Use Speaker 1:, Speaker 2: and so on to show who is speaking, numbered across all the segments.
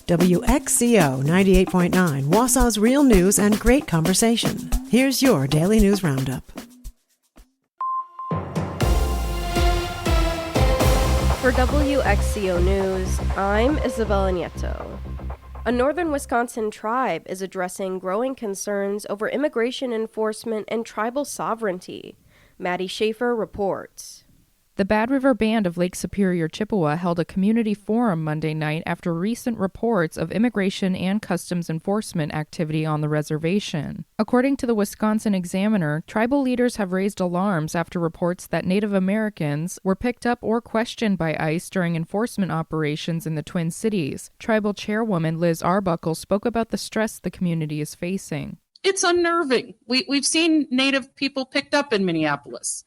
Speaker 1: WXCO 98.9, Wausau's real news and great conversation. Here's your Daily News Roundup.
Speaker 2: For WXCO News, I'm Isabella Nieto. A northern Wisconsin tribe is addressing growing concerns over immigration enforcement and tribal sovereignty. Maddie Schaefer reports.
Speaker 3: The Bad River Band of Lake Superior, Chippewa held a community forum Monday night after recent reports of immigration and customs enforcement activity on the reservation. According to the Wisconsin Examiner, tribal leaders have raised alarms after reports that Native Americans were picked up or questioned by ICE during enforcement operations in the Twin Cities. Tribal chairwoman Liz Arbuckle spoke about the stress the community is facing.
Speaker 4: It's unnerving. We've seen Native people picked up in Minneapolis.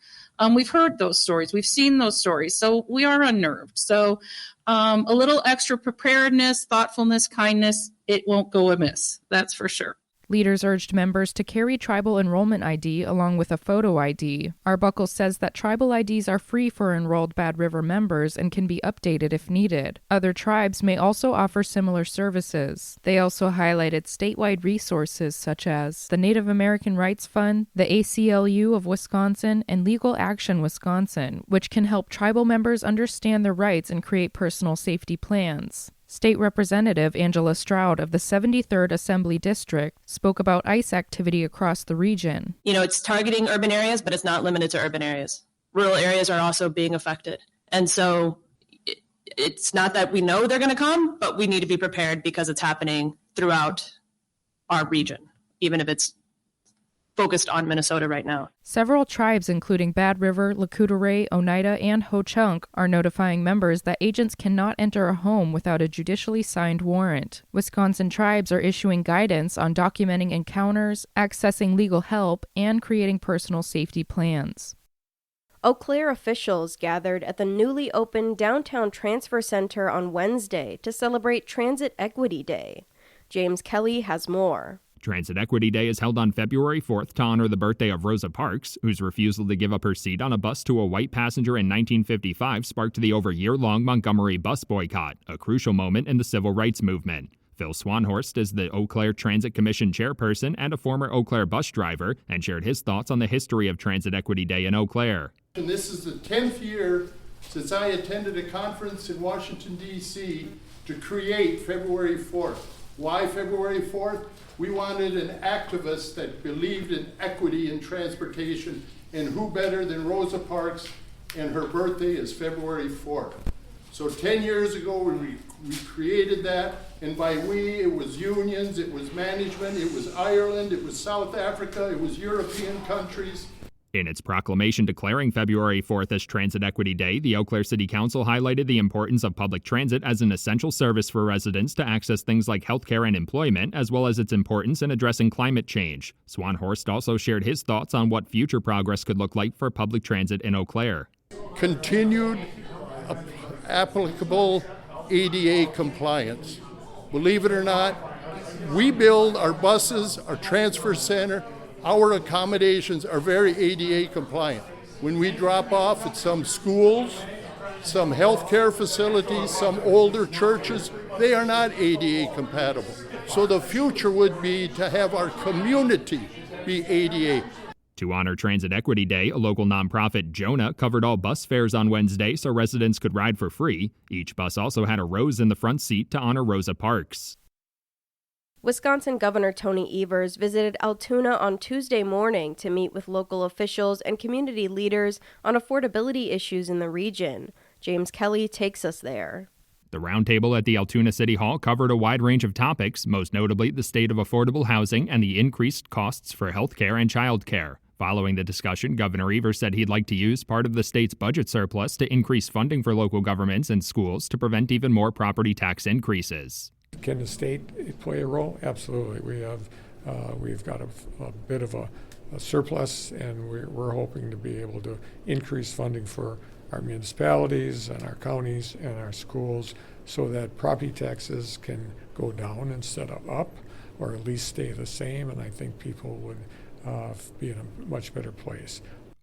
Speaker 4: We've heard those stories. We've seen those stories. So we are unnerved. So a little extra preparedness, thoughtfulness, kindness, it won't go amiss. That's for sure.
Speaker 3: Leaders urged members to carry tribal enrollment ID along with a photo ID. Arbuckle says that tribal IDs are free for enrolled Bad River members and can be updated if needed. Other tribes may also offer similar services. They also highlighted statewide resources such as the Native American Rights Fund, the ACLU of Wisconsin, and Legal Action Wisconsin, which can help tribal members understand their rights and create personal safety plans. State Representative Angela Stroud of the 73rd Assembly District spoke about ICE activity across the region.
Speaker 5: It's targeting urban areas, but it's not limited to urban areas. Rural areas are also being affected. And so it's not that we know they're going to come, but we need to be prepared because it's happening throughout our region, even if it's focused on Minnesota right now.
Speaker 3: Several tribes, including Bad River, Lakota, Oneida, and Ho-Chunk, are notifying members that agents cannot enter a home without a judicially signed warrant. Wisconsin tribes are issuing guidance on documenting encounters, accessing legal help, and creating personal safety plans.
Speaker 2: Eau Claire officials gathered at the newly opened Downtown Transfer Center on Wednesday to celebrate Transit Equity Day. James Kelly has more.
Speaker 6: Transit Equity Day is held on February 4th to honor the birthday of Rosa Parks, whose refusal to give up her seat on a bus to a white passenger in 1955 sparked the over year-long Montgomery bus boycott, a crucial moment in the civil rights movement. Phil Swanhorst is the Eau Claire Transit Commission chairperson and a former Eau Claire bus driver, and shared his thoughts on the history of Transit Equity Day in Eau Claire.
Speaker 7: And this is the 10th year since I attended a conference in Washington, D.C. to create February 4th. Why February 4th? We wanted an activist that believed in equity in transportation, and who better than Rosa Parks, and her birthday is February 4th. So 10 years ago we created that, and by we, it was unions, it was management, it was Ireland, it was South Africa, it was European countries.
Speaker 6: In its proclamation declaring February 4th as Transit Equity Day, the Eau Claire City Council highlighted the importance of public transit as an essential service for residents to access things like healthcare and employment, as well as its importance in addressing climate change. Swanhorst also shared his thoughts on what future progress could look like for public transit in Eau Claire.
Speaker 7: Continued applicable ADA compliance. Believe it or not, we build our buses, our transfer center, our accommodations are very ADA compliant. When we drop off at some schools, some healthcare facilities, some older churches, they are not ADA compatible. So the future would be to have our community be ADA.
Speaker 6: To honor Transit Equity Day, a local nonprofit, Jonah, covered all bus fares on Wednesday so residents could ride for free. Each bus also had a rose in the front seat to honor Rosa Parks.
Speaker 2: Wisconsin Governor Tony Evers visited Altoona on Tuesday morning to meet with local officials and community leaders on affordability issues in the region. James Kelly takes us there.
Speaker 6: The roundtable at the Altoona City Hall covered a wide range of topics, most notably the state of affordable housing and the increased costs for health care and child care. Following the discussion, Governor Evers said he'd like to use part of the state's budget surplus to increase funding for local governments and schools to prevent even more property tax increases.
Speaker 8: Can the state play a role? Absolutely. We've got a bit of a surplus, and we're hoping to be able to increase funding for our municipalities and our counties and our schools so that property taxes can go down instead of up, or at least stay the same, and I think people would be in a much better place.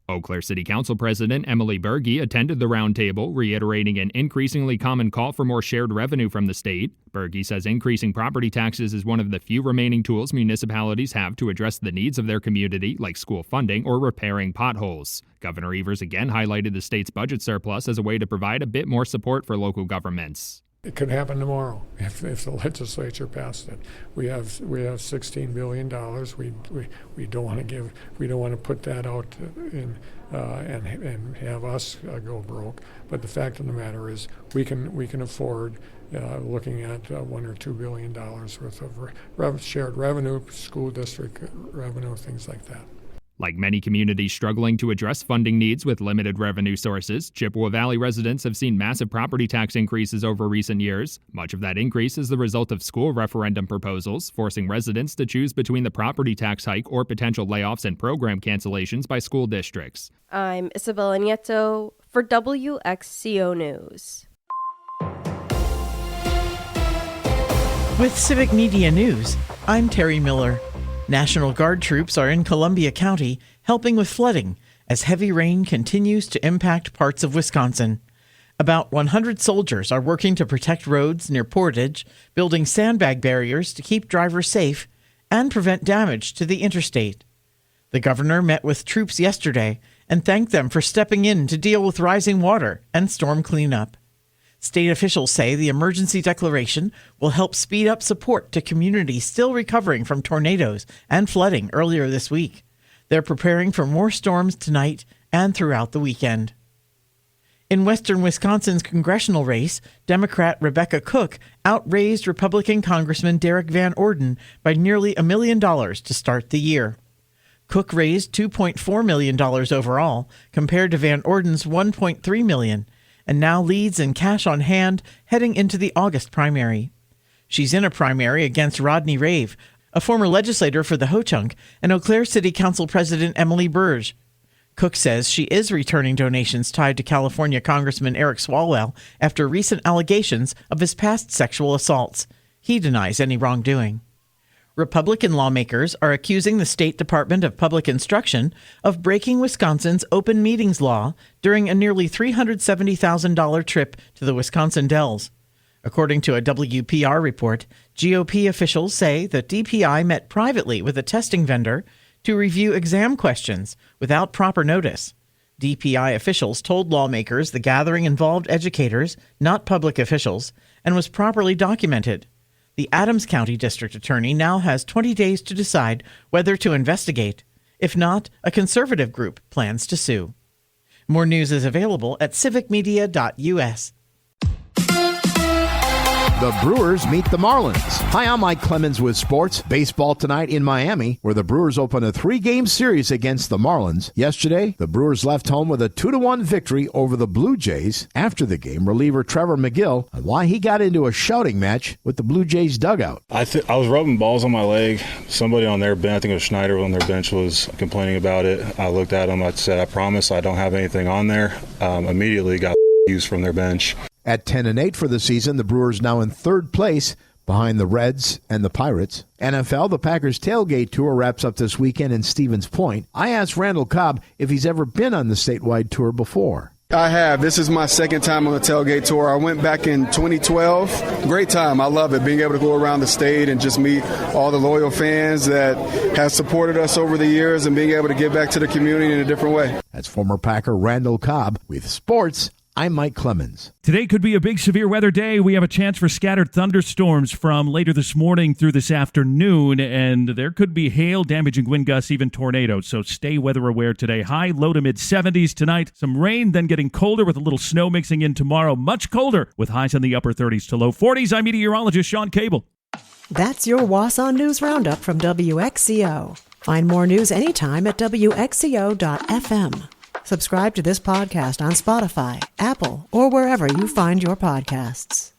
Speaker 6: Eau Claire City Council President Emily Berge attended the roundtable, reiterating an increasingly common call for more shared revenue from the state. Berge says increasing property taxes is one of the few remaining tools municipalities have to address the needs of their community, like school funding or repairing potholes. Governor Evers again highlighted the state's budget surplus as a way to provide a bit more support for local governments.
Speaker 8: It could happen tomorrow if the legislature passed it. We have $16 billion. We don't want to put that out in and have us go broke. But the fact of the matter is, we can afford looking at $1 or $2 billion worth of shared revenue, school district revenue, things like that.
Speaker 6: Like many communities struggling to address funding needs with limited revenue sources, Chippewa Valley residents have seen massive property tax increases over recent years. Much of that increase is the result of school referendum proposals, forcing residents to choose between the property tax hike or potential layoffs and program cancellations by school districts.
Speaker 2: I'm Isabella Nieto for WXCO News.
Speaker 9: With Civic Media News, I'm Terry Miller. National Guard troops are in Columbia County helping with flooding as heavy rain continues to impact parts of Wisconsin. About 100 soldiers are working to protect roads near Portage, building sandbag barriers to keep drivers safe and prevent damage to the interstate. The governor met with troops yesterday and thanked them for stepping in to deal with rising water and storm cleanup. State officials say the emergency declaration will help speed up support to communities still recovering from tornadoes and flooding earlier this week. They're preparing for more storms tonight and throughout the weekend. In western Wisconsin's congressional race, Democrat Rebecca Cook outraised Republican Congressman Derek Van Orden by nearly $1 million to start the year. Cook raised $2.4 million overall, compared to Van Orden's $1.3 million, and now leads in cash on hand heading into the August primary. She's in a primary against Rodney Rave, a former legislator for the Ho-Chunk, and Eau Claire City Council President Emily Burge. Cook says she is returning donations tied to California Congressman Eric Swalwell after recent allegations of his past sexual assaults. He denies any wrongdoing. Republican lawmakers are accusing the State Department of Public Instruction of breaking Wisconsin's open meetings law during a nearly $370,000 trip to the Wisconsin Dells. According to a WPR report, GOP officials say that DPI met privately with a testing vendor to review exam questions without proper notice. DPI officials told lawmakers the gathering involved educators, not public officials, and was properly documented. The Adams County District Attorney now has 20 days to decide whether to investigate. If not, a conservative group plans to sue. More news is available at civicmedia.us.
Speaker 10: The Brewers meet the Marlins. Hi, I'm Mike Clemens with sports. Baseball tonight in Miami, where the Brewers open a 3-game series against the Marlins. Yesterday, the Brewers left home with a 2-1 victory over the Blue Jays. After the game, reliever Trevor McGill on why he got into a shouting match with the Blue Jays dugout.
Speaker 11: I was rubbing balls on my leg. Somebody on their bench, I think it was Schneider on their bench, was complaining about it. I looked at him. I said, I promise I don't have anything on there. Immediately got used from their bench.
Speaker 10: At 10-8 for the season, the Brewers now in third place behind the Reds and the Pirates. NFL, the Packers tailgate tour wraps up this weekend in Stevens Point. I asked Randall Cobb if he's ever been on the statewide tour before.
Speaker 12: I have. This is my second time on the tailgate tour. I went back in 2012. Great time. I love it, being able to go around the state and just meet all the loyal fans that have supported us over the years and being able to give back to the community in a different way.
Speaker 10: That's former Packer Randall Cobb with sports. I'm Mike Clemens.
Speaker 13: Today could be a big severe weather day. We have a chance for scattered thunderstorms from later this morning through this afternoon, and there could be hail, damaging wind gusts, even tornadoes. So stay weather aware today. High, low to mid-70s tonight. Some rain, then getting colder with a little snow mixing in tomorrow. Much colder with highs in the upper 30s to low 40s. I'm meteorologist Sean Cable.
Speaker 1: That's your Wausau News Roundup from WXCO. Find more news anytime at WXCO.FM. Subscribe to this podcast on Spotify, Apple, or wherever you find your podcasts.